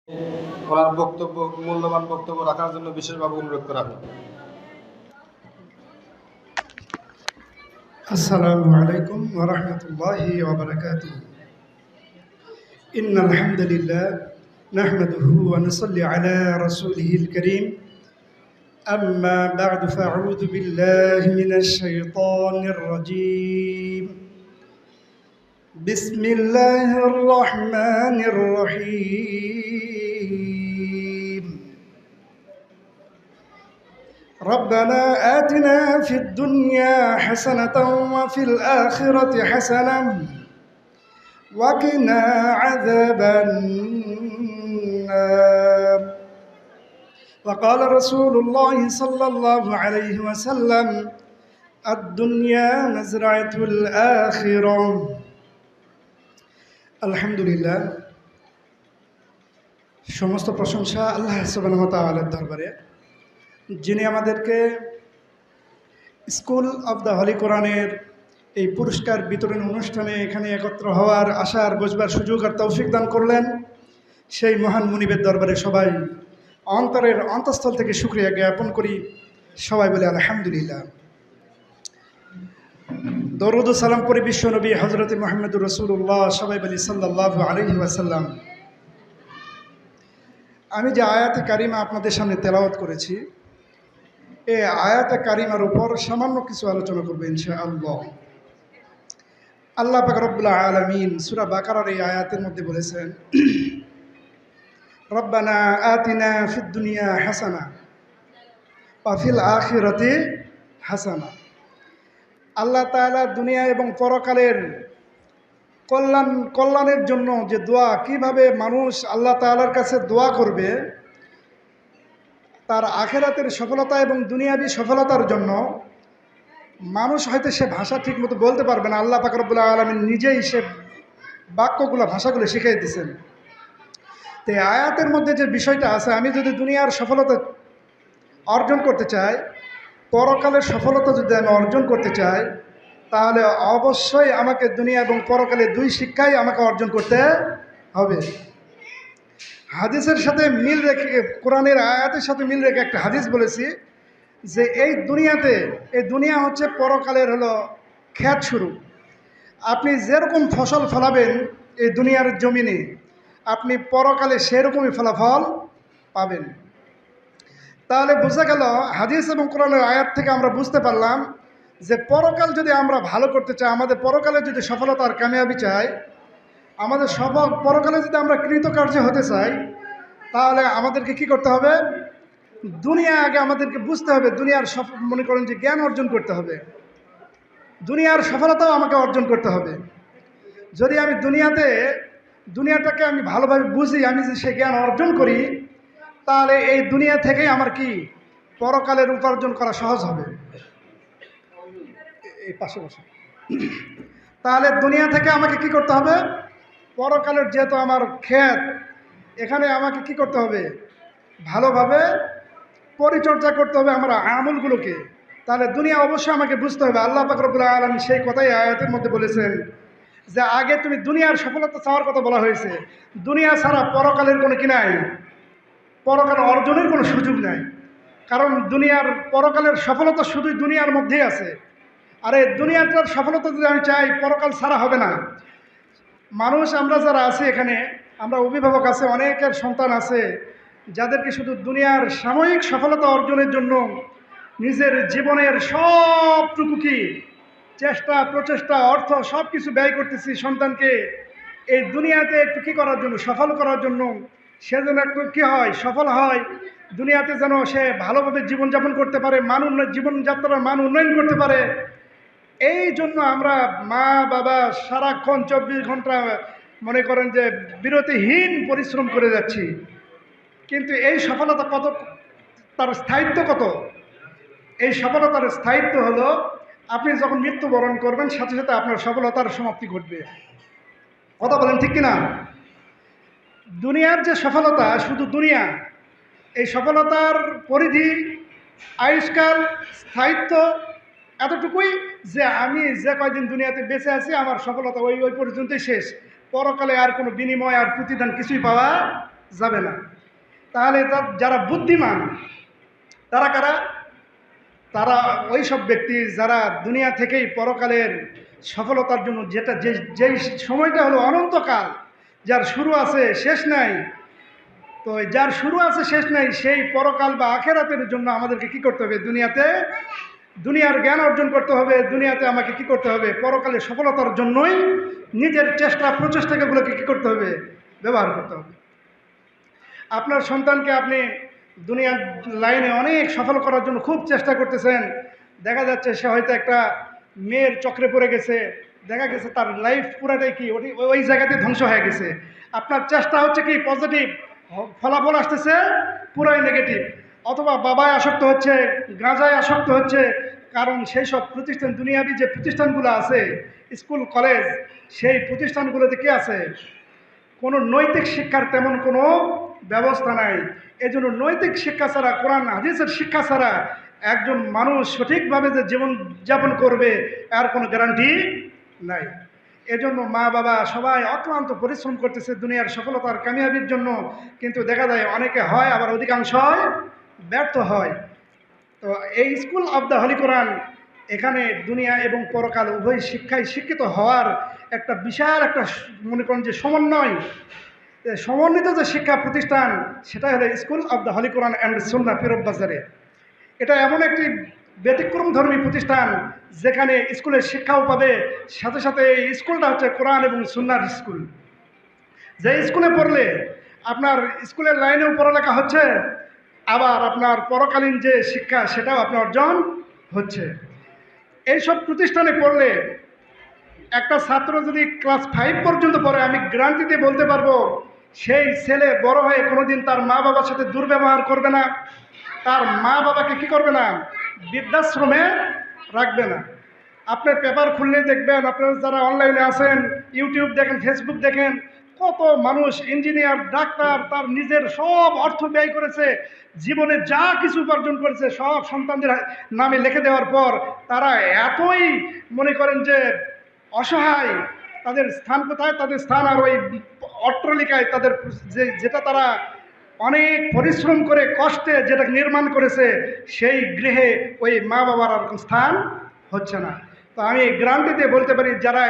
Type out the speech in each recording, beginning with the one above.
ওনার বক্তব্য মূল্যবান বক্তব্য রাখার জন্য বিশেষভাবে অনুরোধ করা হয়। আসসালামু আলাইকুম ওয়া রাহমাতুল্লাহি ওয়া বারাকাতুহু। ইন্নাল হামদালিল্লাহ নাহমাদুহু ওয়া নুসাল্লি আলা রাসূলিহিল কারীম। আম্মা বা'দু ফাআউযু বিল্লাহি মিনাশ শাইতানির রাজীম। বিসমিল্লাহির রাহমানির রহিম। ربنا آتنا في الدنيا حسنة وفي الآخرة حسنة وقنا عذاب النار. وقال رسول الله صلى الله عليه وسلم الدنيا مزرعة الآخرة. আলহামদুলিল্লাহ, সমস্ত প্রশংসা আল্লাহ সুবহানাহু ওয়া তাআলার দরবারে, যিনি আমাদেরকে স্কুল অফ দ্য হলি কোরআনের এই পুরস্কার বিতরণ অনুষ্ঠানে এখানে একত্র হওয়ার, আসার, বসবার সুযোগ আর তৌফিক দান করলেন। সেই মহান মুনিবের দরবারে সবাই অন্তরের অন্তঃস্থল থেকে শুকরিয়া জ্ঞাপন করি। সবাই বলে আলহামদুলিল্লাহ। দরুদ ও সালাম করি বিশ্ব নবী হযরত মুহাম্মদুর রাসূলুল্লাহ, সবাই বলি সাল্লাল্লাহু আলাইহি ওয়াসাল্লাম। আমি যে আয়াতে কারিমা আপনাদের সামনে তেলাওয়াত করেছি, এই আয়াতে কারিমার উপর সামান্য কিছু আলোচনা করবো ইনশাআল্লাহ। আল্লাহ পাক রব্বুল আলামিন সূরা বাকারার এই আয়াতের মধ্যে বলেছেন, রব্বানা আতিনা ফিদ দুনিয়া হাসানা ওয়া ফিল আখিরাতি হাসানা। আল্লাহ তাআলা দুনিয়া এবং পরকালের কল্যাণের জন্য যে দোয়া, কিভাবে মানুষ আল্লাহ তাআলার কাছে দোয়া করবে তার আখিরাতের সফলতা এবং দুনিয়াবী সফলতার জন্য, মানুষ হয়তো সে ভাষা ঠিক মতো বলতে পারবে না, আল্লাহ পাক রব্বুল আলামিন নিজেই সে বাক্যগুলো, ভাষাগুলো শিখিয়ে দিয়েছেন। তো এই আয়াতের মধ্যে যে বিষয়টা আছে, আমি যদি দুনিয়ার সফলতা অর্জন করতে চাই, পরকালের সফলতা যদি আমি অর্জন করতে চাই, তাহলে অবশ্যই আমাকে দুনিয়া এবং পরকালে দুই শিক্ষাই আমাকে অর্জন করতে হবে। হাদিসের সাথে মিল রেখে, কোরআনের আয়াতের সাথে মিল রেখে একটা হাদিস বলেছি যে এই দুনিয়া হচ্ছে পরকালের হলো খ্যাত শুরু। আপনি যেরকম ফসল ফলাবেন এই দুনিয়ার জমিনে, আপনি পরকালে সেরকমই ফলাফল পাবেন। তাহলে বোঝা গেল, হাদিস এবং কোরআনের আয়াত থেকে আমরা বুঝতে পারলাম যে পরকাল যদি আমরা ভালো করতে চাই, আমাদের পরকালে যদি সফলতার কামিয়াবি চাই, আমাদের পরকালে যদি আমরা কৃতকার্য হতে চাই, তাহলে আমাদেরকে কি করতে হবে? দুনিয়া আগে আমাদেরকে বুঝতে হবে, দুনিয়ার মনে করেন যে জ্ঞান অর্জন করতে হবে, দুনিয়ার সফলতাও আমাকে অর্জন করতে হবে। যদি আমি দুনিয়াটাকে আমি ভালোভাবে বুঝি, আমি যদি সে জ্ঞান অর্জন করি, তাহলে এই দুনিয়া থেকেই আমার কি পরকালের উপার্জন করা সহজ হবে। এই পাশে বসে, তাহলে দুনিয়া থেকে আমাকে কি করতে হবে? পরকালের যেহেতু আমার ক্ষেত, এখানে আমাকে কি করতে হবে? ভালোভাবে পরিচর্যা করতে হবে আমার আমলগুলোকে। তাহলে দুনিয়া অবশ্যই আমাকে বুঝতে হবে। আল্লাহ পাক রব্বুল আলামিন সেই কথাই আয়াতের মধ্যে বলেছেন যে আগে তুমি দুনিয়ার সফলতা চাওয়ার কথা বলা হয়েছে, দুনিয়া ছাড়া পরকালের কোনো কি নাই, পরকাল অর্জনের কোনো সুযোগ নাই। কারণ পরকালের সফলতা শুধুই দুনিয়ার মধ্যেই আছে। আর এই দুনিয়াটার সফলতা যদি আমি চাই, পরকাল ছাড়া হবে না। মানুষ আমরা যারা আছি এখানে, আমরা অভিভাবক আছে, অনেকের সন্তান আছে যাদেরকে শুধু দুনিয়ার সাময়িক সফলতা অর্জনের জন্য নিজের জীবনের সবটুকু কি চেষ্টা, প্রচেষ্টা, অর্থ সব কিছু ব্যয় করতেছি সন্তানকে এই দুনিয়াতে একটু কী করার জন্য, সফল করার জন্য। সে যেন একটু কী হয়, সফল হয়, দুনিয়াতে যেন সে ভালোভাবে জীবনযাপন করতে পারে, জীবনযাত্রার মান উন্নয়ন করতে পারে। এই জন্য আমরা মা বাবা সারাক্ষণ 24 ঘন্টা মনে করেন যে বিরতিহীন পরিশ্রম করে যাচ্ছি। কিন্তু এই সফলতা কত, তার স্থায়িত্ব কত? এই সফলতার স্থায়িত্ব হলো আপনি যখন মৃত্যুবরণ করবেন, সাথে সাথে আপনার সফলতার সমাপ্তি ঘটবে। কথা বলেন ঠিক কিনা? দুনিয়ার যে সফলতা, শুধু দুনিয়া, এই সফলতার পরিধি, আয়ুষ্কাল, স্থায়িত্ব এতটুকুই যে আমি যে কয়দিন দুনিয়াতে বেঁচে আছি, আমার সফলতা ওই পর্যন্তই শেষ। পরকালে আর কোনো বিনিময় আর প্রতিদান কিছুই পাওয়া যাবে না। তাহলে যারা বুদ্ধিমান তারা কারা? তারা ওই সব ব্যক্তি যারা দুনিয়া থেকেই পরকালের সফলতার জন্য যেই সময়টা হলো অনন্তকাল, যার শুরু আছে শেষ নাই, তো যার শুরু আছে শেষ নাই, সেই পরকাল বা আখেরাতের জন্য আমাদেরকে কি করতে হবে? দুনিয়ার জ্ঞান অর্জন করতে হবে। দুনিয়াতে আমাকে কি করতে হবে? পরকালে সফলতার জন্যই নিজের প্রচেষ্টাগুলোকে কি করতে হবে? ব্যবহার করতে হবে। আপনার সন্তানকে আপনি দুনিয়ার লাইনে অনেক সফল করার জন্য খুব চেষ্টা করতেছেন, দেখা যাচ্ছে সে হয়তো একটা মেয়ের চক্রে পড়ে গেছে, দেখা গেছে তার লাইফ পুরাটাই কি ওই জায়গাতে ধ্বংস হয়ে গেছে। আপনার চেষ্টা হচ্ছে কি পজিটিভ, ফলাফল আসতেছে পুরাই নেগেটিভ। অথবা বাবায় আসক্ত হচ্ছে, গাঁজায় আসক্ত হচ্ছে, কারণ সেই সব প্রতিষ্ঠান, দুনিয়াবি যে প্রতিষ্ঠানগুলো আছে, স্কুল কলেজ, সেই প্রতিষ্ঠানগুলোতে কি আছে? কোনো নৈতিক শিক্ষার তেমন কোনো ব্যবস্থা নাই। এজন্য নৈতিক শিক্ষা ছাড়া, কোরআন হাদিসের শিক্ষা ছাড়া একজন মানুষ সঠিকভাবে যে জীবন যাপন করবে এর কোনো গ্যারান্টি নাই। এজন্য মা বাবা সবাই অক্লান্ত পরিশ্রম করতেছে দুনিয়ার সফলতার কামিয়াবির জন্য, কিন্তু দেখা যায় অনেকে হয়, আবার অধিকাংশই ব্যর্থ হয়। তো এই স্কুল অব দ্য হলি কোরআন এখানে দুনিয়া এবং পরকাল উভয় শিক্ষায় শিক্ষিত হওয়ার একটা বিশাল একটা মনে করেন যে সমন্বিত যে শিক্ষা প্রতিষ্ঠান, সেটা হলো school of the Holi Quran and সুন্নাহ পীরব বাজারে। এটা এমন একটি ব্যতিক্রম ধর্মী প্রতিষ্ঠান যেখানে স্কুলের শিক্ষাও পাবে, সাথে সাথে এই স্কুলটা হচ্ছে কোরআন এবং সুন্নাহর স্কুল। যে স্কুলে পড়লে আপনার স্কুলের লাইনেও পড়ালেখা হচ্ছে, আবার আপনার পরকালীন যে শিক্ষা সেটাও আপনার অর্জন হচ্ছে। এইসব প্রতিষ্ঠানে পড়লে একটা ছাত্র যদি ক্লাস 5 পর্যন্ত পড়ে, আমি গ্যারান্টি দিয়ে বলতে পারবো সেই ছেলে বড় হয়ে কোনোদিন তার মা বাবার সাথে দুর্ব্যবহার করবে না, তার মা বাবাকে কি করবে না? বৃদ্ধাশ্রমে রাখবে না। আপনি পেপার খুললেই দেখবেন, আপনারা যারা অনলাইনে আছেন, ইউটিউব দেখেন, ফেসবুক দেখেন, কত মানুষ ইঞ্জিনিয়ার, ডাক্তার, তার নিজের সব অর্থ ব্যয় করেছে, জীবনে যা কিছু উপার্জন করেছে সব সন্তানদের নামে লিখে দেওয়ার পর তারা এতই মনে করেন যে অসহায়, তাদের স্থান কোথায়? তাদের স্থান আর ওই অট্টালিকায়, তাদের যেটা তারা অনেক পরিশ্রম করে কষ্টে যেটা নির্মাণ করেছে, সেই গৃহে ওই মা বাবার আর স্থান হচ্ছে না। তো আমি গ্যারান্টি দিয়ে বলতে পারি, যারা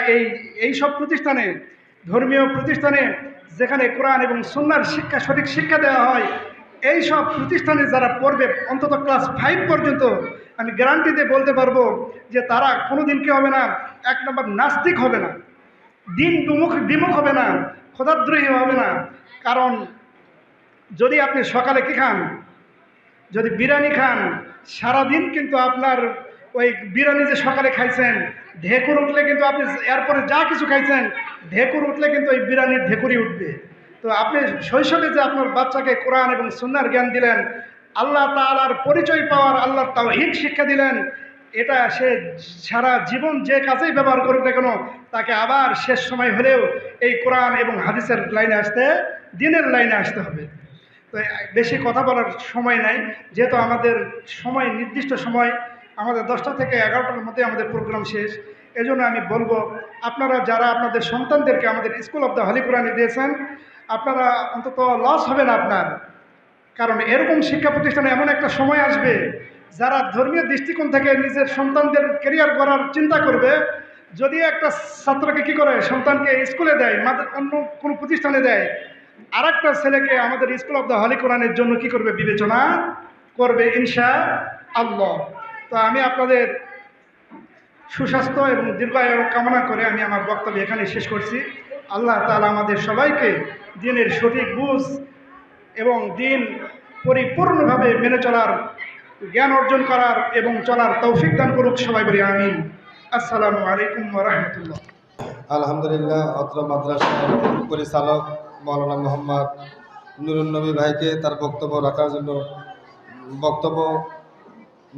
এই সব প্রতিষ্ঠানে, ধর্মীয় প্রতিষ্ঠানে যেখানে কোরআন এবং সুন্নাহর শিক্ষা, সঠিক শিক্ষা দেওয়া হয়, এই সব প্রতিষ্ঠানে যারা পড়বে অন্তত ক্লাস 5 পর্যন্ত, আমি গ্যারান্টি দিয়ে বলতে পারবো যে তারা কোনোদিন কি হবে না? এক নম্বর নাস্তিক হবে না, দিন বিমুখ হবে না, খোদাদ্রোহী হবে না। কারণ যদি আপনি সকালে কি খান? যদি বিরিয়ানি খান, সারাদিন কিন্তু আপনার ওই বিরিয়ানি যে সকালে খাইছেন, ঢেকুর উঠলে কিন্তু আপনি এরপরে যা কিছু খাইছেন, ঢেকুর উঠলে কিন্তু ওই বিরিয়ানির ঢেকুরই উঠবে। তো আপনি শৈশবে যে আপনার বাচ্চাকে কোরআন এবং সুন্নাহর জ্ঞান দিলেন, আল্লাহ তাআলার পরিচয় পাওয়ার, আল্লাহর তাওহীদ শিক্ষা দিলেন, এটা সে সারা জীবন যে কাজেই ব্যবহার করুক না কেন, তাকে আবার শেষ সময় হলেও এই কোরআন এবং হাদিসের লাইনে আসতে, দ্বীনের লাইনে আসতে হবে। তো বেশি কথা বলার সময় নাই, যেহেতু আমাদের সময় নির্দিষ্ট সময়, আমাদের 10টা থেকে 11টার মধ্যে আমাদের প্রোগ্রাম শেষ। এজন্য আমি বলবো, আপনারা যারা আপনাদের সন্তানদেরকে আমাদের স্কুল অব দ্য হলি কোরআনে দিয়েছেন, আপনারা অন্তত লস হবে না আপনার। কারণ এরকম শিক্ষা প্রতিষ্ঠানে এমন একটা সময় আসবে, যারা ধর্মীয় দৃষ্টিকোণ থেকে নিজের সন্তানদের ক্যারিয়ার করার চিন্তা করবে, যদি একটা ছাত্রকে কি করে, সন্তানকে স্কুলে দেয়, অন্য কোনো প্রতিষ্ঠানে দেয়, আর একটা ছেলেকে আমাদের স্কুল অব দ্য হলি কোরআনের জন্য কি করবে? বিবেচনা করবে ইনশাআল্লাহ। তো আমি আপনাদের সুস্বাস্থ্য এবং দীর্ঘায়ু কামনা করে আমি আমার বক্তব্য এখানে শেষ করছি। আল্লাহ তাআলা আমাদের সবাইকে দ্বীনের সঠিক বুঝ এবং দ্বীন পরিপূর্ণভাবে মেনে চলার, জ্ঞান অর্জন করার এবং চলার তৌফিক দান করুক। সবাই বলি আমিন। আসসালামু আলাইকুম ওয়া রাহমাতুল্লাহ। আলহামদুলিল্লাহ, অত্র মাদ্রাসার পরিচালক মৌলানা মোহাম্মদ নুরুন নবী ভাইকে তার বক্তব্য রাখার জন্য, বক্তব্য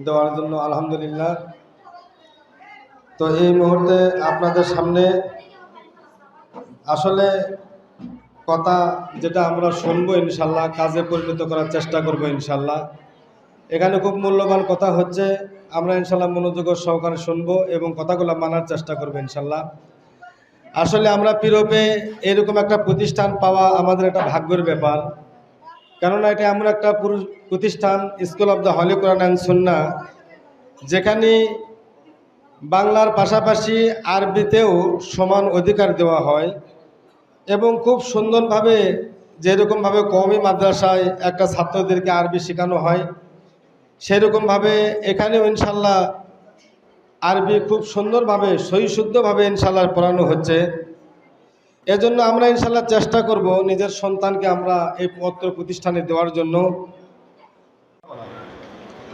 দেওয়ার জন্য আলহামদুলিল্লাহ। তো এই মুহূর্তে আপনাদের সামনে আসলে কথা যেটা আমরা শুনবো, ইনশাল্লাহ কাজে পরিণত করার চেষ্টা করব ইনশাল্লাহ। এখানে খুব মূল্যবান কথা হচ্ছে, আমরা ইনশাল্লাহ মনোযোগ সহকারে শুনবো এবং কথাগুলো মানার চেষ্টা করবো ইনশাল্লাহ। আসলে আমরা পীরবে এরকম একটা প্রতিষ্ঠান পাওয়া আমাদের একটা ভাগ্যের ব্যাপার। কেননা এটা এমন একটা প্রতিষ্ঠান, school of the Holi Quran and সুন্নাহ, যেখানে বাংলার পাশাপাশি আরবিতেও সমান অধিকার দেওয়া হয় এবং খুব সুন্দরভাবে, যেরকমভাবে কওমি মাদ্রাসায় একটা ছাত্রদেরকে আরবি শেখানো হয়, সেরকমভাবে এখানেও ইনশাল্লাহ আরবি খুব সুন্দরভাবে সহিশুদ্ধভাবে ইনশাল্লাহ পড়ানো হচ্ছে। এজন্য আমরা ইনশাল্লাহ চেষ্টা করব নিজের সন্তানকে আমরা এই পত্র প্রতিষ্ঠানে দেওয়ার জন্য।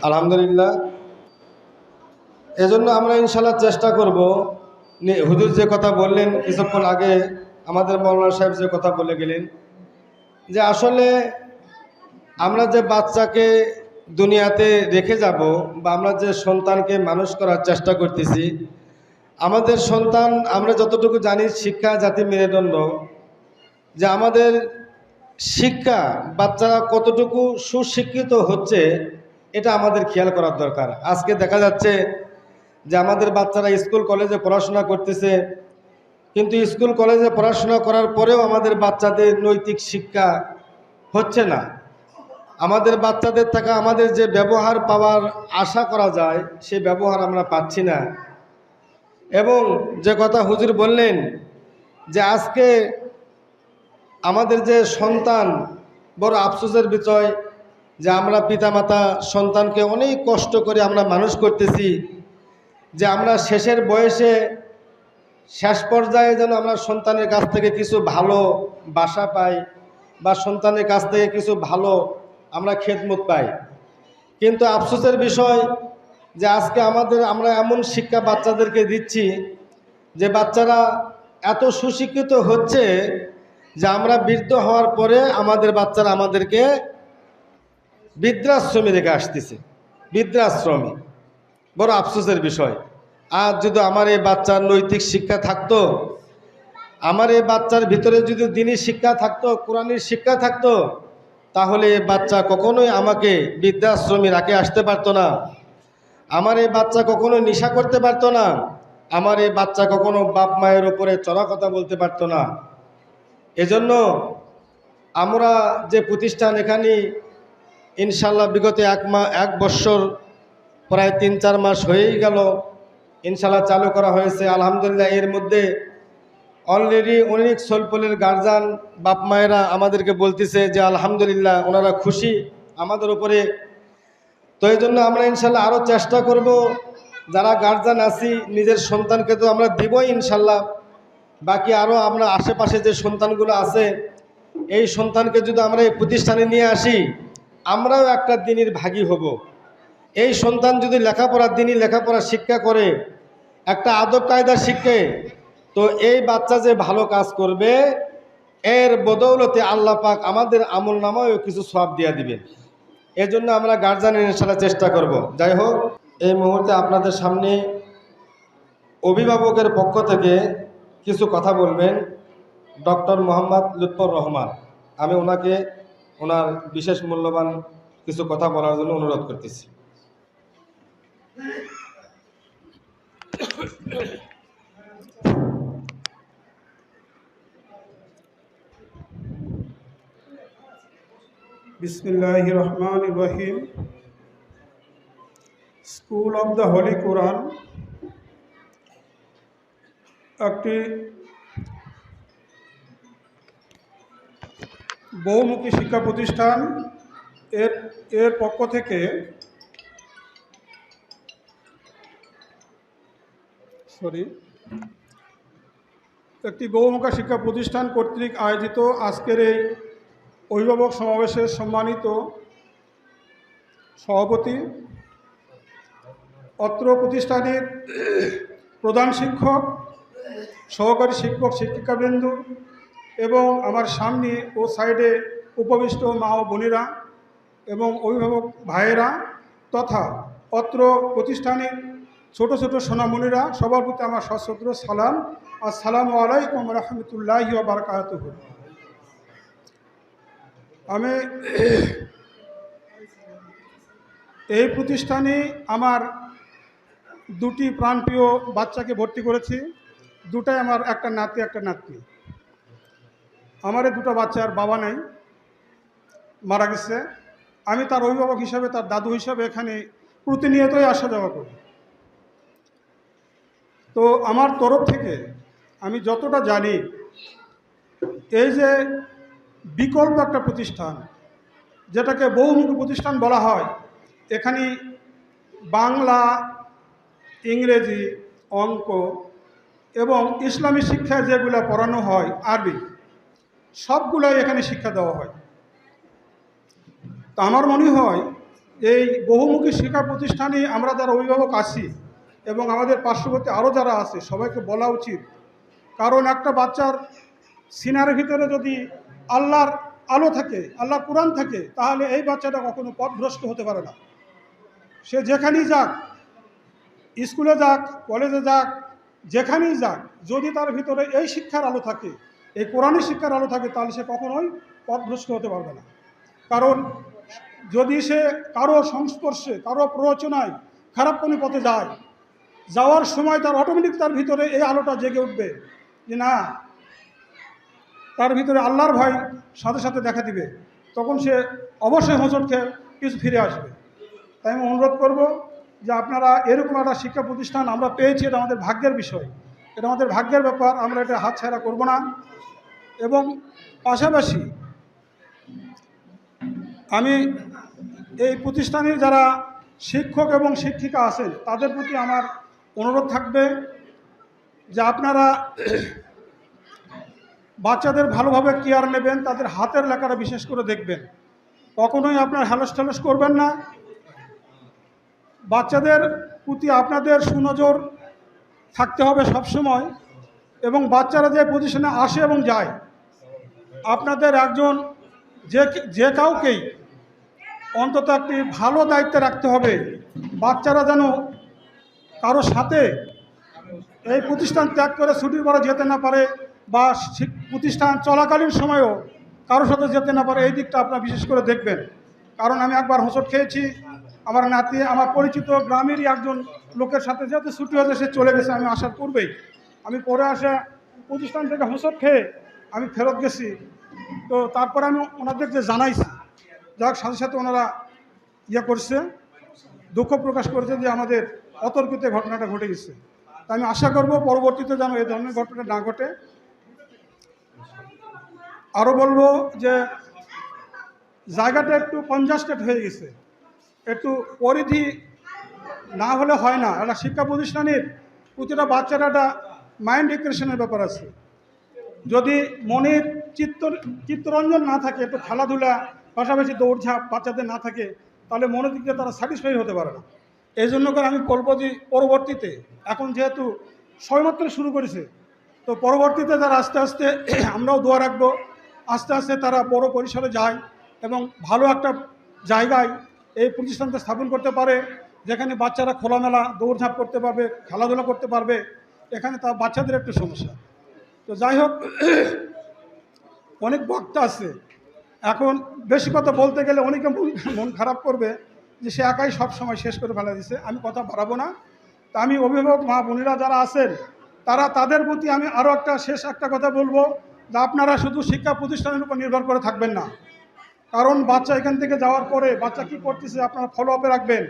আলহামদুলিল্লাহ, এজন্য আমরা ইনশাল্লাহ চেষ্টা করব। হুজুর যে কথা বললেন কিছুক্ষণ আগে, আমাদের মৌলানা সাহেব যে কথা বলে গেলেন, যে আসলে আমরা যে বাচ্চাকে দুনিয়াতে রেখে যাব বা আমরা যে সন্তানকে মানুষ করার চেষ্টা করতেছি, আমাদের সন্তান, আমরা যতটুকু জানি শিক্ষা জাতি মেরুদণ্ড, যে আমাদের শিক্ষা বাচ্চারা কতটুকু সুশিক্ষিত হচ্ছে এটা আমাদের খেয়াল করার দরকার। আজকে দেখা যাচ্ছে যে আমাদের বাচ্চারা স্কুল কলেজে পড়াশোনা করতেছে, কিন্তু স্কুল কলেজে পড়াশোনা করার পরেও আমাদের বাচ্চাদের নৈতিক শিক্ষা হচ্ছে না। আমাদের বাচ্চাদের থেকে আমাদের যে ব্যবহার পাওয়ার আশা করা যায় সে ব্যবহার আমরা পাচ্ছি না। এবং যে কথা হুজুর বললেন যে আজকে আমাদের যে সন্তান, বড় আফসোসের বিষয় যে আমরা পিতামাতা সন্তানকে অনেক কষ্ট করে আমরা মানুষ করতেছি, যে আমরা শেষের বয়সে শেষ পর্যায়ে যেন আমরা সন্তানের কাছ থেকে কিছু ভালো বাসা পাই বা সন্তানের কাছ থেকে কিছু ভালো আমরা খেদমত পাই। কিন্তু আফসোসের বিষয় যে আজকে আমরা এমন শিক্ষা বাচ্চাদেরকে দিচ্ছি যে বাচ্চারা এত সুশিক্ষিত হচ্ছে যে আমরা বৃদ্ধ হওয়ার পরে আমাদের বাচ্চারা আমাদেরকে বৃদ্ধাশ্রমে রেখে আসতেছে, বৃদ্ধাশ্রমে। বড় আফসোসের বিষয়। আর যদি আমার এই বাচ্চার নৈতিক শিক্ষা থাকতো, আমার এই বাচ্চার ভিতরে যদি দ্বীনি শিক্ষা থাকতো, কোরআনের শিক্ষা থাকতো, তাহলে এই বাচ্চা কখনোই আমাকে বৃদ্ধাশ্রমে রাখে আসতে পারতো না। আমার এই বাচ্চা কখনো নেশা করতে পারতো না। আমার এই বাচ্চা কখনো বাপ মায়ের ওপরে চড়া কথা বলতে পারতো না। এজন্য আমরা যে প্রতিষ্ঠান এখানে ইনশাল্লাহ বিগত এক বছর প্রায় 3-4 মাস হয়েই গেল ইনশাল্লাহ চালু করা হয়েছে। আলহামদুলিল্লাহ, এর মধ্যে অলরেডি অনেক সোলপলের গার্জিয়ান বাপ মায়েরা আমাদেরকে বলতেছে যে আলহামদুলিল্লাহ ওনারা খুশি আমাদের উপরে। তো এই জন্য আমরা ইনশাল্লাহ আরও চেষ্টা করব, যারা গার্জিয়ান আছি নিজের সন্তানকে তো আমরা দিবই ইনশাল্লাহ, বাকি আরও আমরা আশেপাশে যে সন্তানগুলো আছে এই সন্তানকে যদি আমরা এই প্রতিষ্ঠানে নিয়ে আসি, আমরাও একটা দিনের ভাগী হব। এই সন্তান যদি দিনই লেখাপড়া শিক্ষা করে, একটা আদব কায়দা শিখে, তো এই বাচ্চা যে ভালো কাজ করবে এর বদৌলতে আল্লাহ পাক আমাদের আমল নামায়ও কিছু সওয়াব দিয়ে দিবেন। এজন্য আমরা গার্জিয়ানের ইনশাআল্লাহ চেষ্টা করব। যাই হোক, এই মুহূর্তে আপনাদের সামনে অভিভাবকের পক্ষ থেকে কিছু কথা বলবেন ডক্টর মোহাম্মদ লুৎফর রহমান। আমি ওনাকে ওনার বিশেষ মূল্যবান কিছু কথা বলার জন্য অনুরোধ করতেছি। বিসমিল্লাহির রহমানির রহিম। স্কুল অব দ্য হলি কোরআন একটি বহুমুখী শিক্ষা প্রতিষ্ঠান। এর পক্ষ থেকে একটি বহুমুখী শিক্ষা প্রতিষ্ঠান কর্তৃক আয়োজিত আজকের এই অভিভাবক সমাবেশের সম্মানিত সভাপতি, অত্র প্রতিষ্ঠানের প্রধান শিক্ষক, সহকারী শিক্ষক শিক্ষিকাবৃন্দ এবং আমার সামনে ও সাইডে উপবিষ্ট মা ও বোনেরা এবং অভিভাবক ভাইয়েরা তথা অত্র প্রতিষ্ঠানের ছোট ছোট সোনামণিরা, সবার প্রতি আমার সশ্রদ্ধ সালাম। আসসালামু আলাইকুম রহমতুল্লাহি ওয়া বারাকাতুহু। আমি এই প্রতিষ্ঠানে আমার দুটি প্রাণপ্রিয় বাচ্চাকে ভর্তি করেছি। দুটাই আমার, একটা নাতি একটা নাতনি। আমার এই দুটো বাচ্চার বাবা নাই। মারা গেছে। আমি তার অভিভাবক হিসাবে, তার দাদু হিসাবে এখানে প্রতিনিয়তই আসা যাওয়া করি। তো আমার তরফ থেকে আমি যতটা জানি, এই যে বিকল্প একটা প্রতিষ্ঠান, যেটাকে বহুমুখী প্রতিষ্ঠান বলা হয়, এখানে বাংলা, ইংরেজি, অঙ্ক এবং ইসলামী শিক্ষা যেগুলো পড়ানো হয়, আরবি, সবগুলোই এখানে শিক্ষা দেওয়া হয়। তো আমার মনে হয় এই বহুমুখী শিক্ষা প্রতিষ্ঠানে আমরা যারা অভিভাবক আছি এবং আমাদের পার্শ্ববর্তী আরও যারা আছে, সবাইকে বলা উচিত। কারণ একটা বাচ্চার সিনারের ভিতরে যদি আল্লাহর আলো থাকে, আল্লাহর কোরআন থাকে, তাহলে এই বাচ্চাটা কখনো পথভ্রষ্ট হতে পারে না। সে যেখানেই যাক, স্কুলে যাক, কলেজে যাক, যেখানেই যাক, যদি তার ভিতরে এই শিক্ষার আলো থাকে, এই কোরআনের শিক্ষার আলো থাকে, তাহলে সে কখনোই পথভ্রষ্ট হতে পারবে না। কারণ যদি সে কারো সংস্পর্শে, কারো প্ররোচনায় খারাপ কোনো পথে যায়, যাওয়ার সময় তার অটোমেটিক তার ভিতরে এই আলোটা জেগে উঠবে যে না, তার ভিতরে আল্লাহর ভয় সাথে সাথে দেখা দিবে, তখন সে অবশ্যই হোঁচট খেয়ে কিছু ফিরে আসবে। তাই আমি অনুরোধ করব যে আপনারা এরকম একটা শিক্ষা প্রতিষ্ঠান আমরা পেয়েছি, এটা আমাদের ভাগ্যের বিষয়, এটা আমাদের ভাগ্যের ব্যাপার, আমরা এটা হাতছাড়া করব না। এবং পাশাপাশি আমি এই প্রতিষ্ঠানের যারা শিক্ষক এবং শিক্ষিকা আছেন, তাদের প্রতি আমার অনুরোধ থাকবে যে আপনারা বাচ্চাদের ভালোভাবে কেয়ার নেবেন, তাদের হাতের লেখাটা বিশেষ করে দেখবেন, কখনোই আপনার হ্যালস ঠ্যালস করবেন না। বাচ্চাদের প্রতি আপনাদের সুনজর থাকতে হবে সবসময়। এবং বাচ্চারা যে পজিশনে আসে এবং যায়, আপনাদের একজন যে কাউকেই অন্তত একটি ভালো দায়িত্বে রাখতে হবে, বাচ্চারা যেন কারো সাথে এই প্রতিষ্ঠান ত্যাগ করে ছুটির পরে যেতে না পারে, বা প্রতিষ্ঠান চলাকালীন সময়েও কারোর সাথে যেতে না পারে, এই দিকটা আপনারা বিশেষ করে দেখবেন। কারণ আমি একবার হোঁচট খেয়েছি, আমার নাতি, আমার পরিচিত গ্রামেরই একজন লোকের সাথে যেহেতু ছুটি হয়েছে, সে চলে গেছে আমি আসার পূর্বেই। আমি পরে আসা প্রতিষ্ঠান থেকে হোঁচট খেয়ে আমি ফেরত গেছি। তো তারপরে আমি ওনাদেরকে জানাইছি, যাক সাথে সাথে ওনারা করছে, দুঃখ প্রকাশ করেছে যে আমাদের অতর্কিত ঘটনাটা ঘটে গেছে। তা আমি আশা করব পরবর্তীতে যেন এই ধরনের ঘটনা না ঘটে। আরও বলবো যে জায়গাটা একটু কনজাস্টেড হয়ে গেছে, একটু পরিধি না হলে হয় না। একটা শিক্ষা প্রতিষ্ঠানের প্রতিটা বাচ্চার একটা মাইন্ড রিক্রিয়েশনের ব্যাপার আছে। যদি মনের চিত্তরঞ্জন না থাকে, একটু খেলাধুলা পাশাপাশি দৌড়ঝাঁপ বাচ্চাদের না থাকে, তাহলে মনের দিক দিয়ে তারা স্যাটিসফাই হতে পারে না। এই জন্য করে আমি বলবো যে পরবর্তীতে, এখন যেহেতু সবেমাত্র শুরু করেছে, তো পরবর্তীতে যারা আস্তে আস্তে আমরাও দোয়া রাখবো, আস্তে আস্তে তারা বড় পরিসরে যায় এবং ভালো একটা জায়গায় এই প্রতিষ্ঠানটা স্থাপন করতে পারে, যেখানে বাচ্চারা খোলামেলা দৌড়ঝাঁপ করতে পারবে, খেলাধুলা করতে পারবে। এখানে তা বাচ্চাদের একটু সমস্যা। তো যাই হোক, অনেক বক্তা আছে, এখন বেশি কথা বলতে গেলে অনেকে মন খারাপ করবে যে সে একাই সব সময় শেষ করে ফেলা দিচ্ছে। আমি কথা বাড়াবো না। তা আমি অভিভাবক মা বোনেরা যারা আছেন, তাদের প্রতি আমি আরও শেষ একটা কথা বলবো, যে আপনারা শুধু শিক্ষা প্রতিষ্ঠানের উপর নির্ভর করে থাকবেন না। কারণ বাচ্চা এখান থেকে যাওয়ার পরে বাচ্চা কি করতেছে আপনারা ফলো আপে রাখবেন।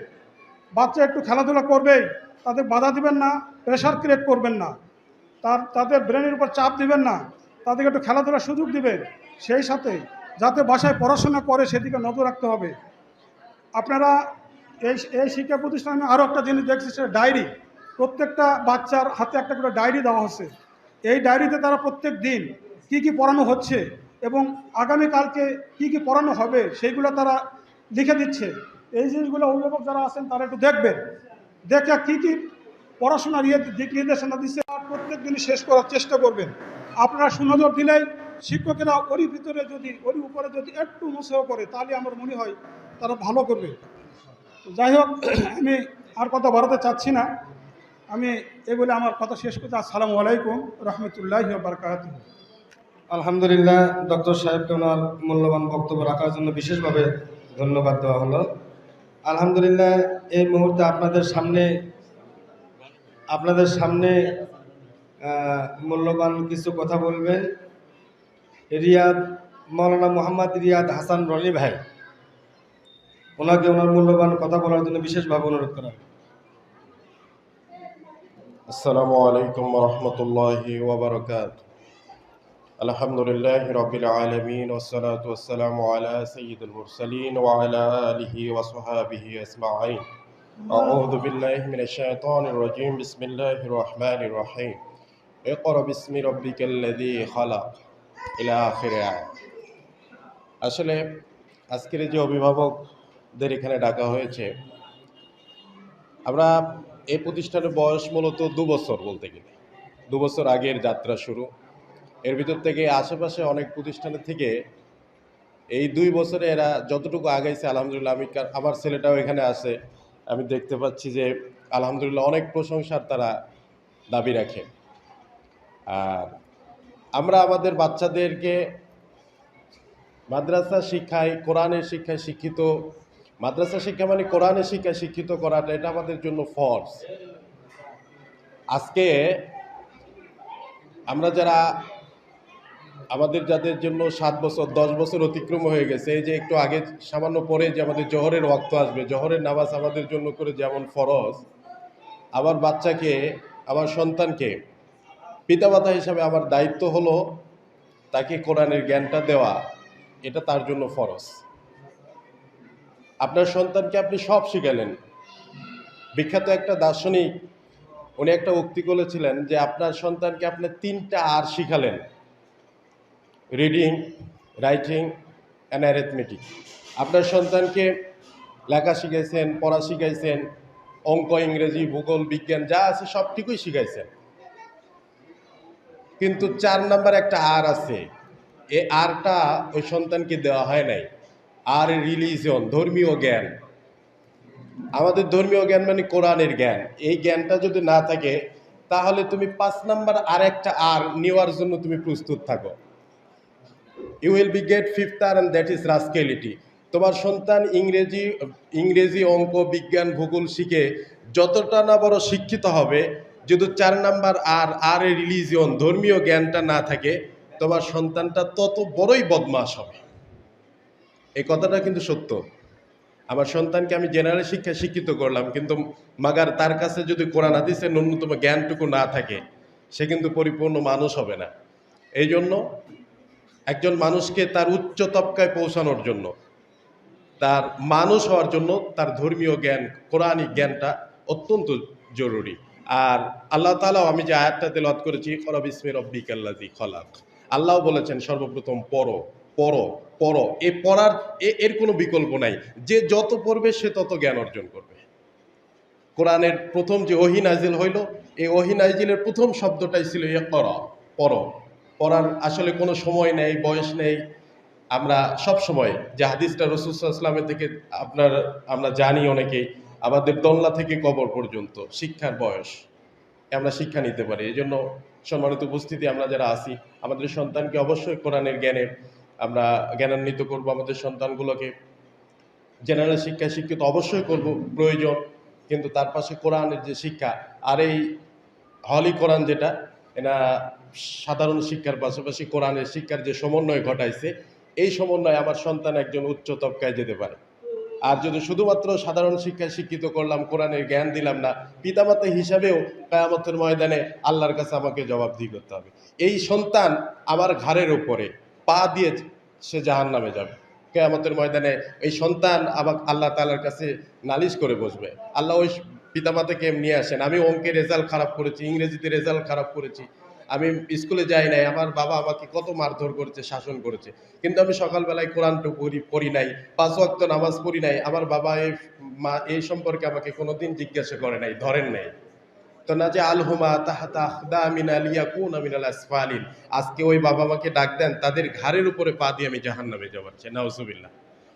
বাচ্চা একটু খেলাধুলা করবেই, তাদের বাধা দিবেন না, প্রেশার ক্রিয়েট করবেন না, তাদের ব্রেনের উপর চাপ দিবেন না, তাদেরকে একটু খেলাধুলার সুযোগ দিবেন। সেই সাথে যাতে বাসায় পড়াশোনা করে সেদিকে নজর রাখতে হবে। আপনারা এই শিক্ষা প্রতিষ্ঠানে আরও একটা জিনিস দেখছি, সেটা ডায়েরি। প্রত্যেকটা বাচ্চার হাতে একটা করে ডায়েরি দেওয়া হচ্ছে। এই ডায়েরিতে তারা প্রত্যেক দিন কী কী পড়ানো হচ্ছে এবং আগামীকালকে কী কী পড়ানো হবে সেইগুলো তারা লিখে দিচ্ছে। এই জিনিসগুলো অভিভাবক যারা আছেন তারা একটু দেখবেন, দেখে কী কী পড়াশোনার দিক নির্দেশনা দিচ্ছে আর প্রত্যেক দিনই শেষ করার চেষ্টা করবেন। আপনারা সুনজর দিলেই শিক্ষকেরা ওর উপরে যদি একটু মোসাহ করে, তাহলে আমার মনে হয় তারা ভালো করবে। যাই হোক, আমি আর কথা বাড়াতে চাচ্ছি না, আমি এই বলে আমার কথা শেষ করছি। আসসালামু আলাইকুম রহমতুল্লাহি ওয়া বারাকাতুহু। আলহামদুলিল্লাহ, ডক্টর সাহেবকে ওনার মূল্যবান বক্তব্য রাখার জন্য বিশেষভাবে ধন্যবাদ দেওয়া হলো। আলহামদুলিল্লাহ, এই মুহূর্তে আপনাদের সামনে মূল্যবান কিছু কথা বলবেন রিয়াদ মৌলানা মোহাম্মদ রিয়াদ হাসান রনি ভাই, ওনাকে ওনার মূল্যবান কথা বলার জন্য বিশেষভাবে অনুরোধ করা হয়। আসসালামু আলাইকুম রহমতুল্লাহি ওয়াবারাকাত। আলহামদুলিল্লাহ রবিল আলমিন ওসসালাতু ওয়াসসালামু আলা সাইয়্যিদিল মুরসালিন ওয়া আলা আলিহি ওয়া সাহবিহি আজমাইন। আউযু বিল্লাহি মিনাশ শাইতানির রাজীম। বিসমিল্লাহির রহমানির রহিম। ইকরা বিসমি রাব্বিকাল্লাযী খালাক ইলা আখির আয়াত। আসলে আজকের যে অভিভাবকদের এখানে ডাকা হয়েছে, আমরা এই প্রতিষ্ঠানের বয়স মূলত 2 বছর, বলতে গেলে 2 বছর আগের যাত্রা শুরু। এর ভিতর থেকে আশেপাশে অনেক প্রতিষ্ঠানের থেকে এই 2 বছরে এরা যতটুকু আগাইছে আলহামদুলিল্লাহ, আমার ছেলেটাও এখানে আছে, আমি দেখতে পাচ্ছি যে আলহামদুলিল্লাহ অনেক প্রশংসার তারা দাবি রাখে। আর আমরা আমাদের বাচ্চাদেরকে মাদ্রাসা শিক্ষায়, কোরআনের শিক্ষায় শিক্ষিত, মাদ্রাসা শিক্ষা মানে কোরআনের শিক্ষায় শিক্ষিত করাটা এটা আমাদের জন্য ফরজ। আজকে আমরা যারা আমাদের যাদের জন্য 7 বছর 10 বছর অতিক্রম হয়ে গেছে, এই যে একটু আগে সামান্য পরে যে আমাদের জোহরের ওয়াক্ত আসবে, জোহরের নামাজ আমাদের জন্য করে যেমন ফরজ, আমার বাচ্চাকে, আমার সন্তানকে পিতামাতা হিসাবে আমার দায়িত্ব হলো তাকে কোরআনের জ্ঞানটা দেওয়া, এটা তার জন্য ফরজ। আপনার সন্তানকে আপনি সব শিখালেন। বিখ্যাত একটা দার্শনিক উনি একটা উক্তি করেছিলেন যে আপনার সন্তানকে আপনি 3টা আর শিখালেন: রিডিং, রাইটিং অ্যান্ড অ্যারিথমেটিক। আপনার সন্তানকে লেখা শিখাইছেন, পড়া শিখাইছেন, অঙ্ক, ইংরেজি, ভূগোল, বিজ্ঞান যা আছে সবটুকুই শিখাইছেন, কিন্তু 4 নাম্বার একটা আর আছে, এই আরটা ওই সন্তানকে দেওয়া হয় নাই। আর রিলিজিয়ন, ধর্মীয় জ্ঞান। আমাদের ধর্মীয় জ্ঞান মানে কোরআনের জ্ঞান। এই জ্ঞানটা যদি না থাকে তাহলে তুমি 5 নাম্বার আর একটা আর নেওয়ার জন্য তুমি প্রস্তুত থাকো। You will be get 5th আর, অ্যান্ড দ্যাট ইজ রাস্কেলিটি। তোমার সন্তান ইংরেজি, অঙ্ক, বিজ্ঞান, ভূগোল শিখে যতটা না বড় শিক্ষিত হবে, যদি 4 নাম্বার আর রিলিজিয়ন, ধর্মীয় জ্ঞানটা না থাকে, তোমার সন্তানটা তত বড়ই বদমাশ হবে। এই কথাটা কিন্তু সত্য। আমার সন্তানকে আমি জেনারেল শিক্ষায় শিক্ষিত করলাম, কিন্তু মাগার তার কাছে যদি কোরআন হাদিসের ন্যূনতম জ্ঞানটুকু না থাকে, সে কিন্তু পরিপূর্ণ মানুষ হবে না। এই জন্য একজন মানুষকে তার উচ্চ তবকায় পৌঁছানোর জন্য, তার মানুষ হওয়ার জন্য তার ধর্মীয় জ্ঞান, কোরআনিক জ্ঞানটা অত্যন্ত জরুরি। আর আল্লাহ তাআলাও, আমি যে আয়াতটা তেলাওয়াত করেছি, ইকরা বিসমি রাব্বিকাল্লাযী খালাক, আল্লাহ বলেছেন সর্বপ্রথম পড়ো, পড়ো, পড়ো। এই পড়ার এর কোনো বিকল্প নাই। যে যত পড়বে সে তত জ্ঞান অর্জন করবে। কোরআনের প্রথম যে ওহী নাজিল হইল, এই ওহী নাজিলের প্রথম শব্দটাই ছিল ইকরা, পড়ো। পড়ার আসলে কোনো সময় নেই, বয়স নেই। আমরা সব সময় যে হাদিসটা রাসূল সাল্লাল্লাহু আলাইহি ওয়াসাল্লামের থেকে আমরা জানি, অনেকেই আমাদের দোলনা থেকে কবর পর্যন্ত শিক্ষার বয়স, আমরা শিক্ষা নিতে পারি। এই জন্য সম্মানিত উপস্থিতি, আমরা যারা আছি, আমাদের সন্তানকে অবশ্যই কোরআনের জ্ঞানে আমরা জ্ঞানান্বিত করব। আমাদের সন্তানগুলোকে জেনারেল শিক্ষায় শিক্ষিত অবশ্যই করব, প্রয়োজন, কিন্তু তার পাশে কোরআনের যে শিক্ষা, আর এই হলি কোরআন যেটা, এরা সাধারণ শিক্ষার পাশাপাশি কোরআনের শিক্ষার যে সমন্বয় ঘটাইছে, এই সমন্বয়ে আমার সন্তান একজন উচ্চ তবকায় যেতে পারে। আর যদি শুধুমাত্র সাধারণ শিক্ষায় শিক্ষিত করলাম, কোরআনের জ্ঞান দিলাম না, পিতামাতা হিসাবেও কিয়ামতের ময়দানে আল্লাহর কাছে আমাকে জবাবদিহি করতে হবে। এই সন্তান আমার ঘাড়ের উপরে পা দিয়ে সে জাহান্নামে যাবে। কিয়ামতের ময়দানে এই সন্তান আমাকে আল্লাহ তাআলার কাছে নালিশ করে বসবে, আল্লাহ ওই পিতামাতাকে নিয়ে আসেন, আমি অঙ্কে রেজাল্ট খারাপ করেছি, ইংরেজিতে রেজাল্ট খারাপ করেছি, আমি স্কুলে যাই নাই, আমার বাবা আমাকে কত মারধর করেছে, শাসন করেছে, কিন্তু আমি সকালবেলায় কোরআনটা পড়ি নাই, 5 ওয়াক্ত নামাজ পড়ি নাই, আমার বাবা এই সম্পর্কে আমাকে কোনোদিন জিজ্ঞাসা করে নাই, ধরেন নাই। তো না যে আলহুমা তাহাতা আখদামিনা লিয়াকুনা মিনাল আসফালিন, আজকে ওই বাবা মাকে ডাক দেন, তাদের ঘাড়ের উপরে পা দিয়ে আমি জাহান্নামে যাচ্ছি, নাউজুবিল্লাহ।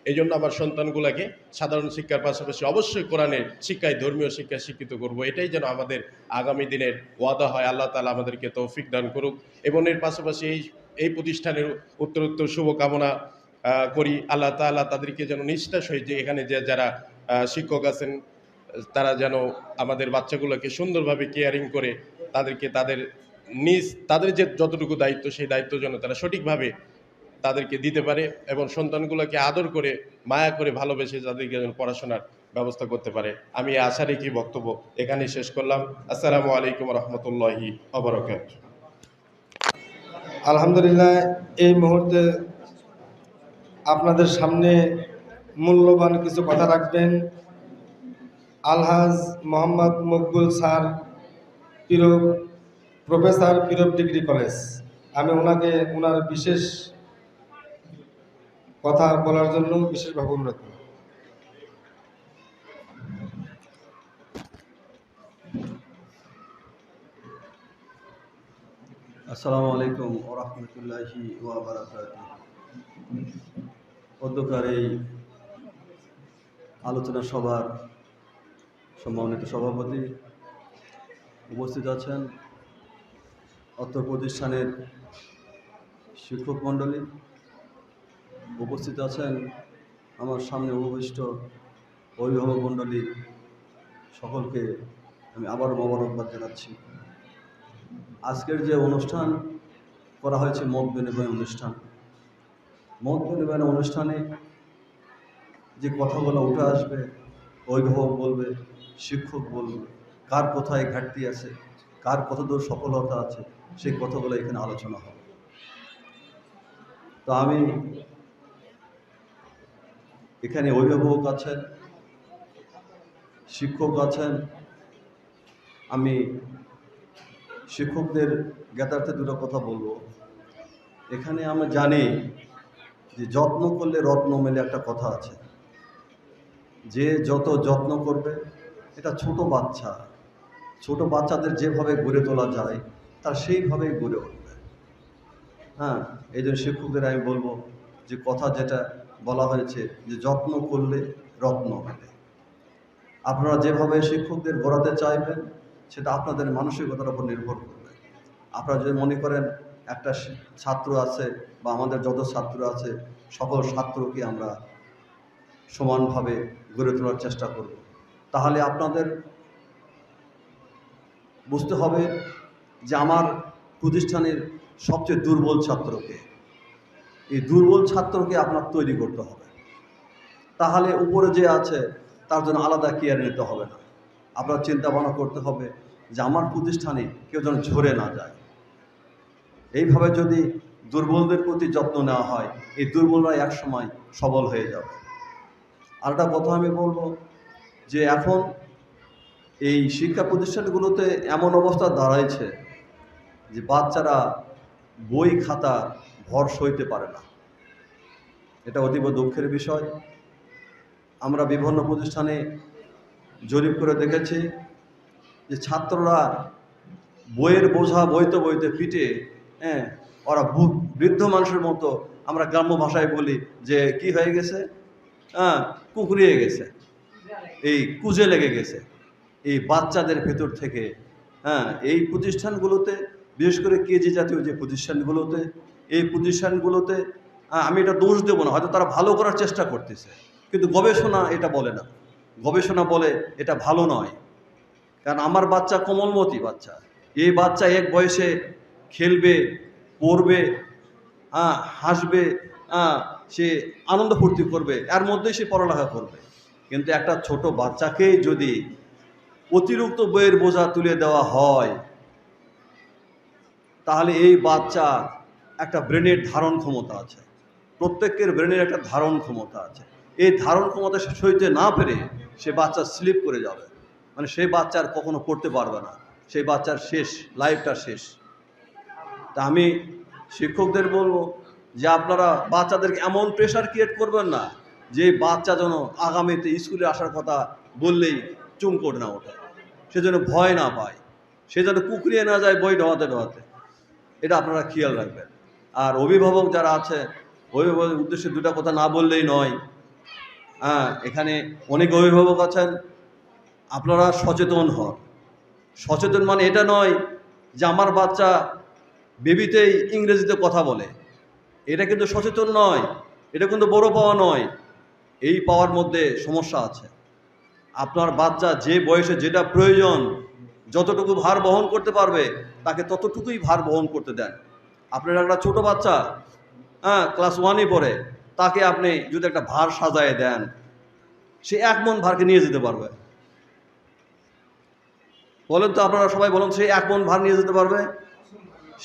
এই জন্য আমার সন্তানগুলোকে সাধারণ শিক্ষার পাশাপাশি অবশ্যই কোরআনের শিক্ষায়, ধর্মীয় শিক্ষায় শিক্ষিত করব। এটাই যেন আমাদের আগামী দিনের ওয়াদা হয়। আল্লাহ তাআলা আমাদেরকে তৌফিক দান করুক, এবং এর পাশাপাশি এই প্রতিষ্ঠানের উত্তরোত্তর শুভকামনা করি। আল্লাহ তাআলা তাদেরকে যেন নিষ্ঠা সহিত, যে এখানে যারা শিক্ষক আছেন, তারা যেন আমাদের বাচ্চাগুলোকে সুন্দরভাবে কেয়ারিং করে তাদেরকে তাদের যে যতটুকু দায়িত্ব, সেই দায়িত্ব যেন তারা সঠিকভাবে তাদেরকে দিতে পারে এবং সন্তানগুলোকে আদর করে মায়া করে ভালোবেসে তাদেরকে যেন পড়াশোনার ব্যবস্থা করতে পারে। আমি এই আশা রেখে বক্তব্য এখানেই শেষ করলাম। আসসালামু আলাইকুম রহমতুল্লাহি ওয়া আলহামদুলিল্লাহ, এই মুহূর্তে আপনাদের সামনে মূল্যবান কিছু কথা রাখবেন আলহাজ মোহাম্মদ মকবুল স্যার, প্রফেসর, পীরব ডিগ্রি কলেজ। আমি ওনাকে ওনার বিশেষ কথা বলার জন্য বিশেষভাবে অনুরোধ করি। আসসালামু আলাইকুম ওয়া রাহমাতুল্লাহি ওয়া বারাকাতুহু। অধ্যক্ষের এই আলোচনা সভার সম্মানিত সভাপতি, উপস্থিত আছেন অত্র প্রতিষ্ঠানের শিক্ষক মণ্ডলী, উপস্থিত আছেন আমার সামনে উপবিষ্ট অভিভাবক মণ্ডলী, সকলকে আমি আবারও মোবারকবাদ জানাচ্ছি। আজকের যে অনুষ্ঠান করা হয়েছে মত বিনিময় অনুষ্ঠান, মত বিনিময় অনুষ্ঠানে যে কথাগুলো উঠে আসবে, অভিভাবক বলবে, শিক্ষক বলবে, কার কোথায় ঘাটতি আছে, কার কতদূর সফলতা আছে, সেই কথাগুলো এখানে আলোচনা হবে। তো আমি এখানে অভিভাবক আছেন, শিক্ষক আছেন, আমি শিক্ষকদের জ্ঞাতার্থে দুটো কথা বলবো। এখানে আমরা জানি যে যত্ন করলে রত্ন মেলে একটা কথা আছে, যে যত যত্ন করবে, এটা ছোট বাচ্চাদের যেভাবে গড়ে তোলা যায় তার সেইভাবেই গড়ে উঠবে। হ্যাঁ, এই জন্য শিক্ষকদের আমি বলবো যে কথা যেটা বলা হয়েছে যে যত্ন করলে রত্ন মেলে। আপনারা যেভাবে শিক্ষকদের গড়াতে চাইবেন সেটা আপনাদের মানসিকতার উপর নির্ভর করবে। আপনারা যদি মনে করেন একটা ছাত্র আছে বা আমাদের যত ছাত্র আছে সকল ছাত্রকে আমরা সমানভাবে গড়ে তোলার চেষ্টা করব, তাহলে আপনাদের বুঝতে হবে যে আমার প্রতিষ্ঠানের সবচেয়ে দুর্বল ছাত্রকে, এই দুর্বল ছাত্রকে আপনার তৈরি করতে হবে। তাহলে উপরে যে আছে তার জন্য আলাদা কেয়ার নিতে হবে না। আপনার চিন্তা ভাবনা করতে হবে যে আমার প্রতিষ্ঠানে কেউ যেন ঝরে না যায়। এইভাবে যদি দুর্বলদের প্রতি যত্ন নেওয়া হয়, এই দুর্বলরা একসময় সবল হয়ে যাবে। আর একটা কথা আমি বলবো যে এখন এই শিক্ষা প্রতিষ্ঠানগুলোতে এমন অবস্থা দাঁড়াইছে যে বাচ্চারা বই খাতা ভর সইতে পারে না। এটা অতীব দুঃখের বিষয়। আমরা বিভিন্ন প্রতিষ্ঠানে জরিপ করে দেখেছি যে ছাত্ররা বইয়ের বোঝা বইতে বইতে পিঠে, ওরা বৃদ্ধ মানুষের মতো, আমরা গ্রাম্য ভাষায় বলি যে কি হয়ে গেছে, কুঁকড়িয়ে গেছে, এই কুজে লেগে গেছে এই বাচ্চাদের ভেতর থেকে। এই প্রতিষ্ঠানগুলোতে, বিশেষ করে কেজি জাতীয় যে প্রতিষ্ঠানগুলোতে, এই প্রতিষ্ঠানগুলোতে আমি এটা দোষ দেবো না, হয়তো তারা ভালো করার চেষ্টা করতেছে, কিন্তু গবেষণা এটা বলে না। গবেষণা বলে এটা ভালো নয়। কারণ আমার বাচ্চা কোমলমতি বাচ্চা, এই বাচ্চা এক বয়সে খেলবে, পড়বে, হাসবে, সে আনন্দ ফুর্তি করবে, এর মধ্যেই সে পড়ালেখা করবে। কিন্তু একটা ছোট বাচ্চাকেই যদি অতিরিক্ত বইয়ের বোঝা তুলে দেওয়া হয়, তাহলে এই বাচ্চা একটা ব্রেনের ধারণ ক্ষমতা আছে, প্রত্যেকের ব্রেনের একটা ধারণ ক্ষমতা আছে। এই ধারণ ক্ষমতা সে সইতে না পেরে সে বাচ্চা স্লিপ করে যাবে, মানে সেই বাচ্চা আর কখনো পড়তে পারবে না, সেই বাচ্চার শেষ, লাইফটা শেষ। তা আমি শিক্ষকদের বলবো যে আপনারা বাচ্চাদেরকে এমন প্রেশার ক্রিয়েট করবেন না যে বাচ্চা যেন আগামীতে স্কুলে আসার কথা বললেই চুম করে না ওঠে, সে যেন ভয় না পায়, সে যেন কুকরিয়ে না যায় বই ঢোয়াতে ঢোয়াতে। এটা আপনারা খেয়াল রাখবেন। আর অভিভাবক যারা আছে, অভিভাবকের উদ্দেশ্যে দুটা কথা না বললেই নয়। এখানে অনেক অভিভাবক আছেন, আপনারা সচেতন হন। সচেতন মানে এটা নয় যে আমার বাচ্চা বেবিতেই ইংরেজিতে কথা বলে, এটা কিন্তু সচেতন নয়, এটা কিন্তু বড় পাওয়া নয়। এই পাওয়ার মধ্যে সমস্যা আছে। আপনার বাচ্চা যে বয়সে যেটা প্রয়োজন, যতটুকু ভার বহন করতে পারবে তাকে ততটুকুই ভার বহন করতে দেন। আপনার একটা ছোট বাচ্চা, ক্লাস 1-ই পড়ে, তাকে আপনি যদি একটা ভার সাজায় দেন, সে 1 মণ ভারকে নিয়ে যেতে পারবে। বলেন তো আপনারা সবাই বলেন, সে 1 মণ ভার নিয়ে যেতে পারবে?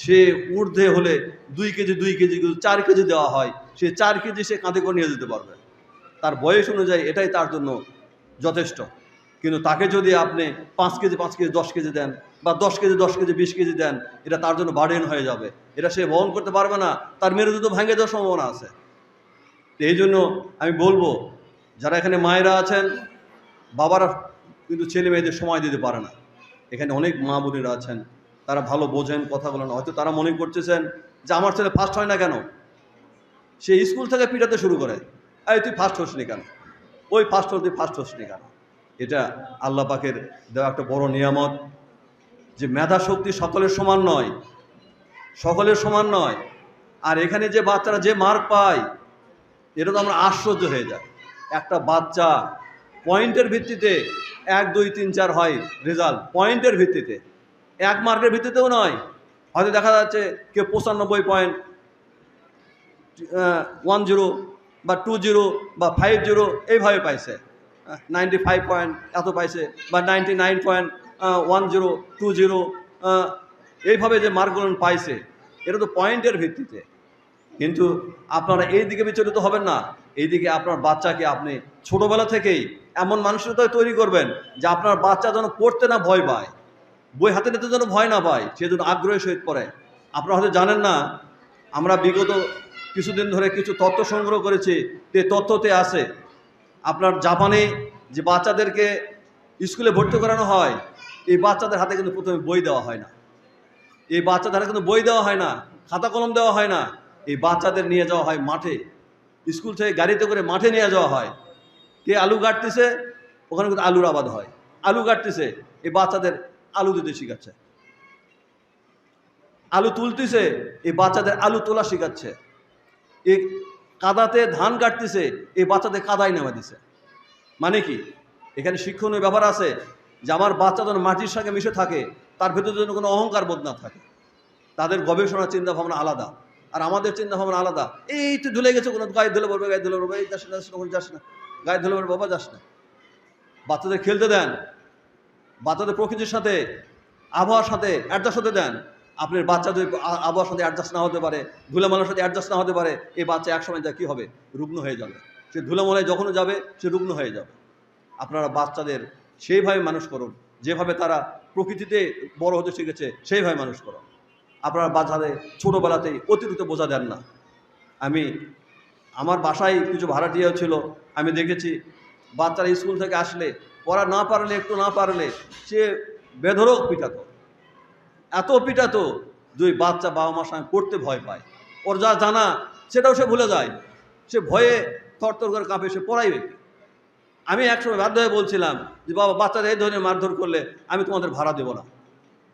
সে ঊর্ধ্বে হলে 2 কেজি 2 কেজি 4 কেজি দেওয়া হয়, সে 4 কেজি সে কাঁধে করে নিয়ে যেতে পারবে। তার বয়স অনুযায়ী এটাই তার জন্য যথেষ্ট। কিন্তু তাকে যদি আপনি 5 কেজি 5 কেজি 10 কেজি দেন, বা 10 কেজি 10 কেজি 20 কেজি দেন, এটা তার জন্য বার্ডেন হয়ে যাবে, এটা সে বহন করতে পারবে না, তার মেরুদণ্ড ভেঙে যাওয়ার সম্ভাবনা আছে। এই জন্য আমি বলবো, যারা এখানে মায়েরা আছেন, বাবারা কিন্তু ছেলে মেয়েদের সময় দিতে পারে না। এখানে অনেক মা বোনেরা আছেন, তারা ভালো বোঝেন, কথা বলেন, হয়তো তারা মনে করতেছেন যে আমার ছেলে ফার্স্ট হয় না কেন। সে স্কুল থেকে পিটাতে শুরু করে, এই তুই ফার্স্ট হসনি কেন, ওই ফার্স্ট হল, তুই ফার্স্ট হসনি কেন। এটা আল্লাহ পাকের দেওয়া একটা বড় নিয়ামত, যে মেধা শক্তি সকলের সমান নয়, সকলের সমান নয়। আর এখানে যে বাচ্চারা যে মার্ক পায়, এটা তো আমরা আশ্চর্য হয়ে যায়। একটা বাচ্চা পয়েন্টের ভিত্তিতে 1 2 3 4 হয় রেজাল্ট, পয়েন্টের ভিত্তিতে, 1 মার্কের ভিত্তিতেও নয়। হয়তো দেখা যাচ্ছে কেউ 95.10 বা 20 বা 50 এইভাবে পাইছে, 95 পয়েন্ট এত পাইছে, বা 99.1020 এইভাবে যে মার্কগুলো পাইছে, এটা তো পয়েন্টের ভিত্তিতে। কিন্তু আপনারা এই দিকে বিচলিত হবেন না। এই দিকে আপনার বাচ্চাকে আপনি ছোটোবেলা থেকেই এমন মানসিকতায় তৈরি করবেন যে আপনার বাচ্চা যেন পড়তে না ভয় পায়, বই হাতে নিতে যেন ভয় না পায়, সে যেন আগ্রহের সহিত পড়ে। আপনারা হয়তো জানেন না, আমরা বিগত কিছুদিন ধরে কিছু তথ্য সংগ্রহ করেছি, যে তথ্যতে আছে আপনার জাপানে যে বাচ্চাদেরকে স্কুলে ভর্তি করানো হয়, এই বাচ্চাদের হাতে কিন্তু প্রথমে বই দেওয়া হয় না, এই বাচ্চাদের হাতে কিন্তু বই দেওয়া হয় না, খাতা কলম দেওয়া হয় না। এই বাচ্চাদের নিয়ে যাওয়া হয় মাঠে, স্কুল থেকে গাড়িতে করে মাঠে নিয়ে যাওয়া হয়। কে আলু কাটতেছে, ওখানে কিন্তু আলুর আবাদ হয়, আলু কাটতেছে, এই বাচ্চাদের আলু দিতে শিখাচ্ছে। আলু তুলতেছে, এই বাচ্চাদের আলু তোলা শিখাচ্ছে। এই কাদাতে ধান কাটতেছে, এই বাচ্চাদের কাদায় নেমে দিছে। মানে কি, এখানে শিক্ষণীয় ব্যাপার আছে যে আমার বাচ্চা যেন মাটির সঙ্গে মিশে থাকে, তার ভেতরে যেন কোনো অহংকার বোধ না থাকে। তাদের গবেষণা চিন্তা ভাবনা আলাদা, আর আমাদের চিন্তা ভাবনা আলাদা। এই তো ধুলে গেছে, কোনো গায়ে ধুলে পড়বে, গায়ে ধুলে পড়বে, এই যাস না, ওখানে যাস না, গায়ে ধুলে পড়বে, বাবা যাস না। বাচ্চাদের খেলতে দেন, বাচ্চাদের প্রকৃতির সাথে আবহাওয়ার সাথে অ্যাডজাস্ট হতে দেন। আপনার বাচ্চা যদি আবহাওয়ার সাথে অ্যাডজাস্ট না হতে পারে, ধুলামলার সাথে অ্যাডজাস্ট না হতে পারে, এই বাচ্চা একসময় যা কী হবে, রুগ্ন হয়ে যাবে। সে ধুলামলায় যখনও যাবে সে রুগ্ন হয়ে যাবে। আপনারা বাচ্চাদের সেইভাবে মানুষ করুন, যেভাবে তারা প্রকৃতিতে বড় হতে শিখেছে সেইভাবে মানুষ করুন। আপনারা বাচ্চাদের ছোটোবেলাতেই অতিরিক্ত বোঝা দেন না। আমি আমার বাসায় কিছু ভাড়াটিয়াও ছিল, আমি দেখেছি বাচ্চারা স্কুল থেকে আসলে পড়া না পারলে, একটু না পারলে সে বেধড়ক পিটাতো, এত পিটাতো, দুই বাচ্চা বাবা মার সঙ্গে পড়তে ভয় পায়। ওর যা জানা সেটাও সে ভুলে যায়, সে ভয়ে থরথর করে কাঁপে, সে পড়াইবে। আমি একসময় বাধ্য হয়ে বলছিলাম যে বাবা, বাচ্চারা এই ধরনের মারধর করলে আমি তোমাদের ভাড়া দেবো না,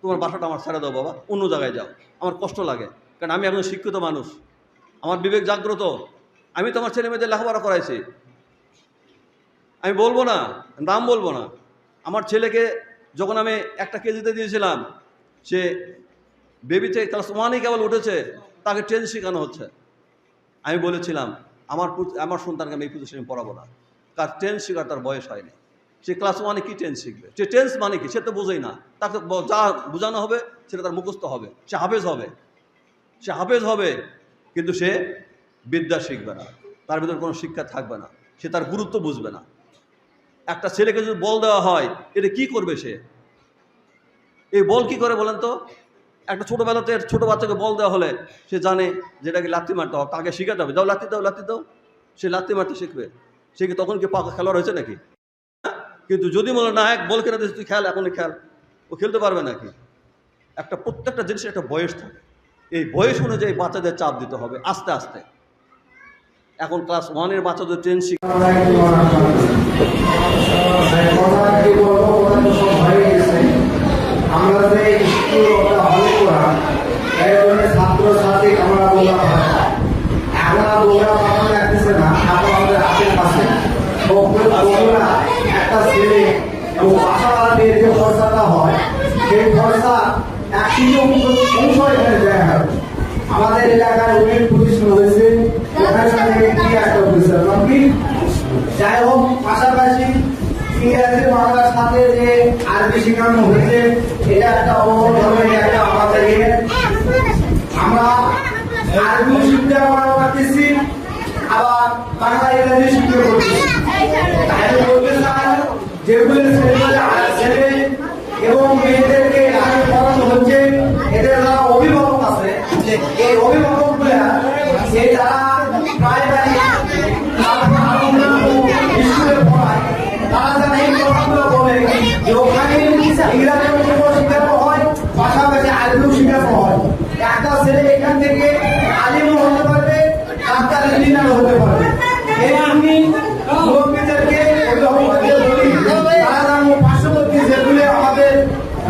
তোমার বাসাটা আমার ছেড়ে দাও বাবা, অন্য জায়গায় যাও। আমার কষ্ট লাগে, কারণ আমি একজন শিক্ষিত মানুষ, আমার বিবেক জাগ্রত, আমি তো আমার ছেলে মেয়েদের লেখাপড়া করাইছি। আমি বলবো না, নাম বলবো না। আমার ছেলেকে যখন আমি 1 কেজিতে দিয়েছিলাম, সে বেবি থেকে ক্লাস 1-এ কেবল উঠেছে, তাকে টেন্স শেখানো হচ্ছে। আমি বলেছিলাম আমার সন্তানকে আমি এই প্রতিষ্ঠানে পড়াবো না, কার টেন্স শেখার তার বয়স হয়নি। সে ক্লাস 1-এ কী টেন্স শিখবে? সে টেন্স মানে কি সে তো বোঝেই না। তাকে যা বোঝানো হবে সেটা তার মুখস্থ হবে, সে হাফেজ হবে, সে হাফেজ হবে, কিন্তু সে বিদ্যা শিখবে না, তার ভিতরে কোনো শিক্ষা থাকবে না, সে তার গুরুত্ব বুঝবে না। একটা ছেলেকে যদি বল দেওয়া হয়, এটা কি করবে সে? এই বল কি করে বলেন তো? একটা ছোটোবেলাতে ছোটো বাচ্চাকে বল দেওয়া হলে সে জানে যেটাকে লাত্তি মারতে হবে, তাকে শেখাতে হবে, দাও লাত্তি দাও, লাত্তি দাও, সে লাত্তি মারতে শিখবে। সে কি তখন কি পাকা খেলোয়াড় হয়েছে নাকি? কিন্তু যদি বলে না, এক বল কেটে দিস, তুই খেল, এখনই খেল, ও খেলতে পারবে নাকি? প্রত্যেকটা জিনিসের একটা বয়স থাকে, এই বয়স অনুযায়ী বাচ্চাদের চাপ দিতে হবে আস্তে আস্তে। এখন ক্লাস 1-এর বাচ্চাদের ট্রেন আমরা যে স্কুল হলে করাম, ছাত্র ছাত্রী আমরা বলা হয়, এখন আর বলা পাঠানো লাগতেছে না। এখন আমাদের আশেপাশে একটা ছেলে এবং বাসাওয়ালা মেয়ের যে খরচাটা হয়, সেই খরচা 1 অংশ এখানে দেওয়া হয়। আমাদের এলাকায় অনেক প্রতিষ্ঠান হয়েছে, পাশাপাশি ইংরেজি বাংলার সাথে যে আরবি শেখানো হয়েছে এটা একটা অবশ্যই একটা আমাদের আমরা আরবি শিক্ষা করা পারতেছি আবার বাংলা ইংরেজি শিক্ষা করছি তাই বলতে চাই যেগুলো ছেলে এবং মেয়েদেরকে এখানে পড়ানো হচ্ছে এদের যারা অভিভাবক আছে এই অভিভাবকগুলা এই যারা প্রাইমারি স্কুলে পড়ায় তারা যেন এই কথাগুলো বলে যে ওখানে ইংরেজি শিক্ষানো হয় পাশাপাশি আরবিও শিক্ষানো হয় একটা ছেলে এখান থেকে আলিমও হতে পারবে ডাক্তার ইঞ্জিনিয়ার হতে পারবে এই আমি মুরব্বীদেরকে অভিভাবকদের বলি তারা যেন পার্শ্ববর্তী যেগুলো আমাদের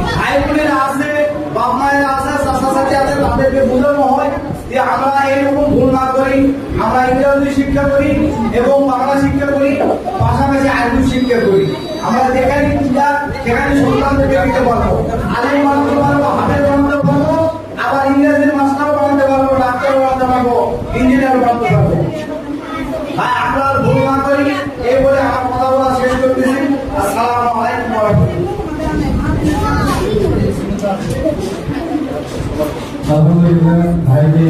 ভাইগুলিরা আছে বাপ মায়েরা আছে চাচা চাচি আছে তাদেরকে বোঝানো হয় যে আমরা এইরকম ভুল না করি আমরা ইংরেজি শিক্ষা করি এবং বাংলা শিক্ষা করি পাশাপাশি আরবি শিক্ষা করি আমরা যেখানে সেখানে সন্তানদেরকে দিতে পারবো আলিম বানাতে পারবো হাফেজ বানাতে পারবো আবার ইংরেজির মাস্টারও বানাতে পারবো ডাক্তারও বানাতে পারবো ইঞ্জিনিয়ার বানাতে পারবো ভাই আমরা ভুল না করি এই বলে আমার কথা বলা শেষ করতেছি আসসালামু আলাইকুম ওয়া রাহমাতুল্লাহ। আলহামদুলিল্লাহ ভাইকে